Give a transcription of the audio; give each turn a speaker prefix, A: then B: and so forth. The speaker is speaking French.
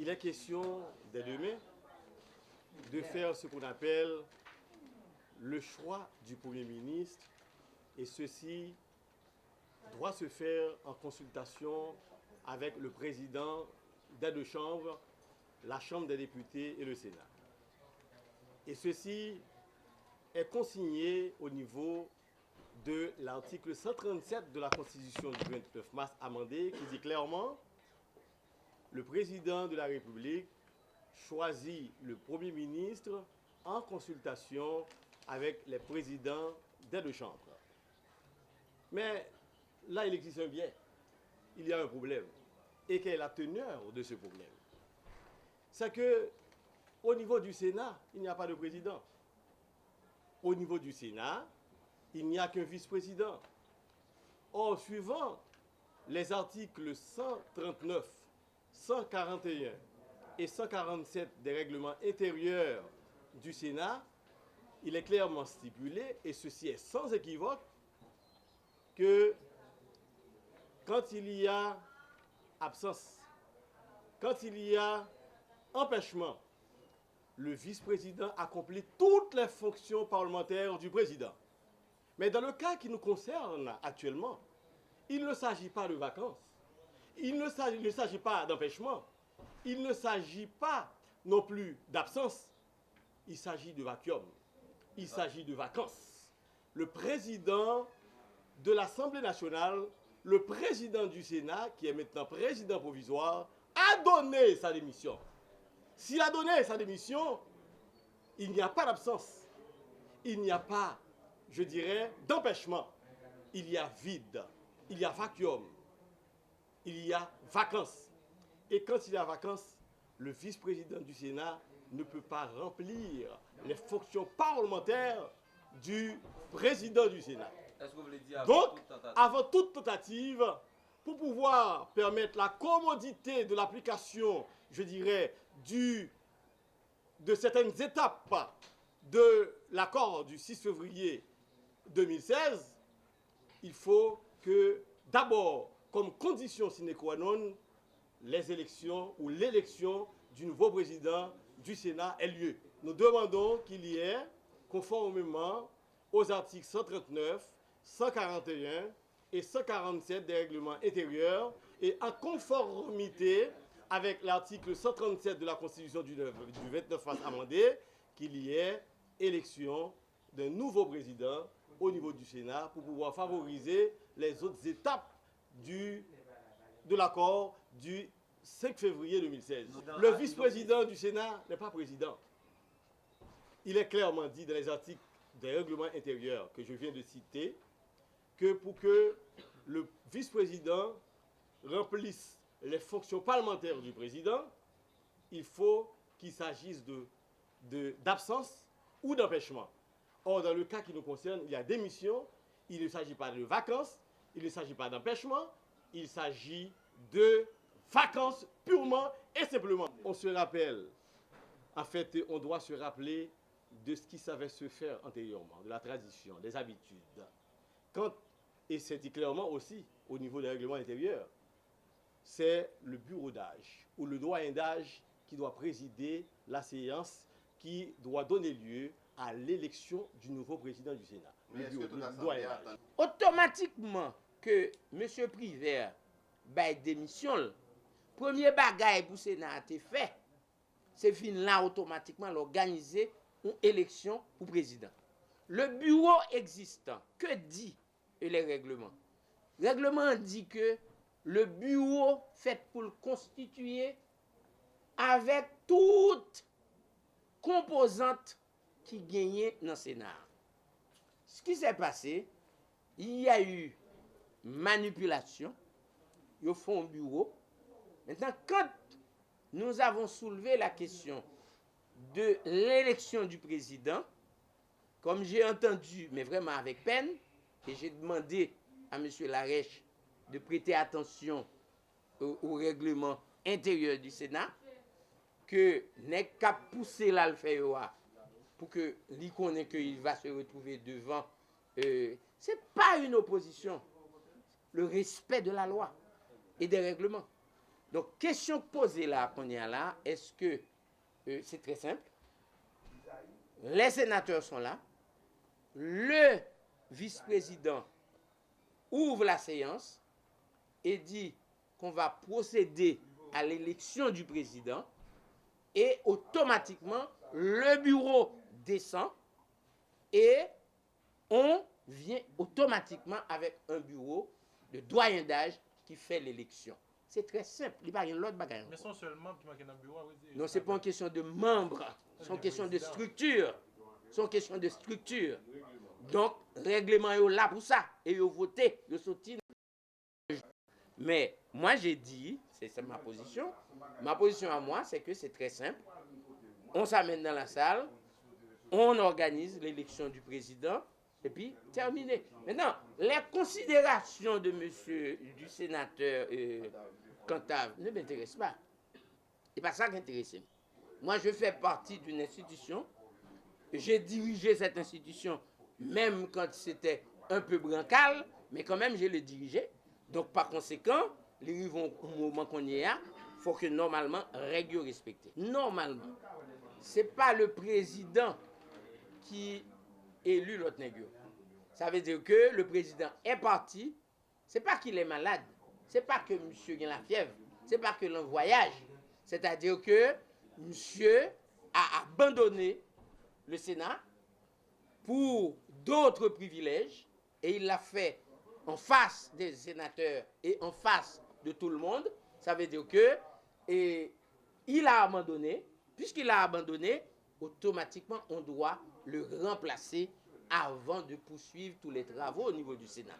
A: il est question dès demain de faire ce qu'on appelle le choix du Premier ministre, et ceci doit se faire en consultation avec le président des deux chambres, la Chambre des députés et le Sénat. Et ceci est consigné au niveau de l'article 137 de la Constitution du 29 mars amendée, qui dit clairement: le président de la République choisit le Premier ministre en consultation avec les présidents des deux chambres. Mais là, il existe un biais. Il y a un problème. Et quelle est la teneur de ce problème? C'est que au niveau du Sénat, il n'y a pas de président. Au niveau du Sénat, il n'y a qu'un vice-président. Or, suivant les articles 139, 141 et 147 des règlements intérieurs du Sénat, il est clairement stipulé, et ceci est sans équivoque, que quand il y a absence, quand il y a empêchement, le vice-président accomplit toutes les fonctions parlementaires du président. Mais dans le cas qui nous concerne actuellement, il ne s'agit pas de vacances, il ne s'agit pas d'empêchement, il ne s'agit pas non plus d'absence, il s'agit de vacuum, il s'agit de vacances. Le président de l'Assemblée nationale, le président du Sénat, qui est maintenant président provisoire, a donné sa démission. S'il a donné sa démission, il n'y a pas d'absence, il n'y a pas, je dirais, d'empêchement. Il y a vide, il y a vacuum, il y a vacances. Et quand il y a vacances, le vice-président du Sénat ne peut pas remplir les fonctions parlementaires du président du Sénat.
B: Est-ce que vous voulez dire
A: donc, avant toute tentative, pour pouvoir permettre la commodité de l'application, je dirais, de certaines étapes de l'accord du 6 février 2016, il faut que, d'abord, comme condition sine qua non, les élections ou l'élection du nouveau président du Sénat ait lieu. Nous demandons qu'il y ait, conformément aux articles 139, 141 et 147 des règlements intérieurs, et en conformité avec l'article 137 de la Constitution du 29 mars amendée, qu'il y ait élection d'un nouveau président au niveau du Sénat pour pouvoir favoriser les autres étapes de l'accord du 5 février 2016. Le vice-président du Sénat n'est pas président. Il est clairement dit dans les articles des règlements intérieurs que je viens de citer que pour que le vice-président remplisse les fonctions parlementaires du président, il faut qu'il s'agisse d'absence ou d'empêchement. Or, dans le cas qui nous concerne, il y a démission, il ne s'agit pas de vacances, il ne s'agit pas d'empêchement, il s'agit de vacances purement et simplement. On se rappelle, en fait, on doit se rappeler de ce qui savait se faire antérieurement, de la tradition, des habitudes. Et c'est dit clairement aussi au niveau des règlements intérieurs, c'est le bureau d'âge ou le doyen d'âge qui doit présider la séance qui doit donner lieu à l'élection du nouveau président du Sénat. Le doyen d'âge.
C: Automatiquement que M. Privert baille démission, premier bagaille pour le Sénat a été fait, c'est fin là automatiquement l'organiser une élection pour président. Le bureau existant, que dit les règlements? Le règlement dit que le bureau fait pour le constituer avec toutes composantes qui gagnaient dans le Sénat. Ce qui s'est passé, il y a eu manipulation, ils font un bureau. Maintenant, quand nous avons soulevé la question de l'élection du président, comme j'ai entendu, mais vraiment avec peine, et j'ai demandé à M. Larèche de prêter attention au règlement intérieur du Sénat, que n'est qu'à pousser l'alphéoa pour que l'y connaît qu'il va se retrouver devant. C'est pas une opposition, le respect de la loi et des règlements. Donc, question posée là, qu'on y a là, est-ce que c'est très simple? Les sénateurs sont là. Le vice-président ouvre la séance et dit qu'on va procéder à l'élection du président et automatiquement, le bureau descend et on vient automatiquement avec un bureau de doyen d'âge qui fait l'élection. C'est très simple. Il n'y a pas l'autre bagaille.
B: Mais sont seuls membres qui manquent dans le bureau.
C: Non, ce n'est pas une question de membres, c'est une question de structure. C'est une question de structure. Donc, règlement est là pour ça. Et ils ont voté, ils ont sorti. Mais moi, j'ai dit, c'est ma position. Ma position à moi, c'est que c'est très simple. On s'amène dans la salle, on organise l'élection du président, et puis terminé. Maintenant, les considérations de monsieur, du sénateur Cantave ne m'intéressent pas. C'est pas ça qui m'intéresse. Moi, je fais partie d'une institution. J'ai dirigé cette institution, même quand c'était un peu bancal, mais quand même, je l'ai dirigé. Donc, par conséquent, les rivons au moment qu'on y est, il faut que normalement, règles respectées. Normalement, ce n'est pas le président qui élu l'autre nègre. Ça veut dire que le président est parti. Ce n'est pas qu'il est malade. Ce n'est pas que monsieur a la fièvre. Ce n'est pas que l'on voyage. C'est-à-dire que monsieur a abandonné le Sénat pour d'autres privilèges et il l'a fait en face des sénateurs et en face de tout le monde. Ça veut dire que il a abandonné. Puisqu'il a abandonné, automatiquement, on doit le remplacer avant de poursuivre tous les travaux au niveau du Sénat.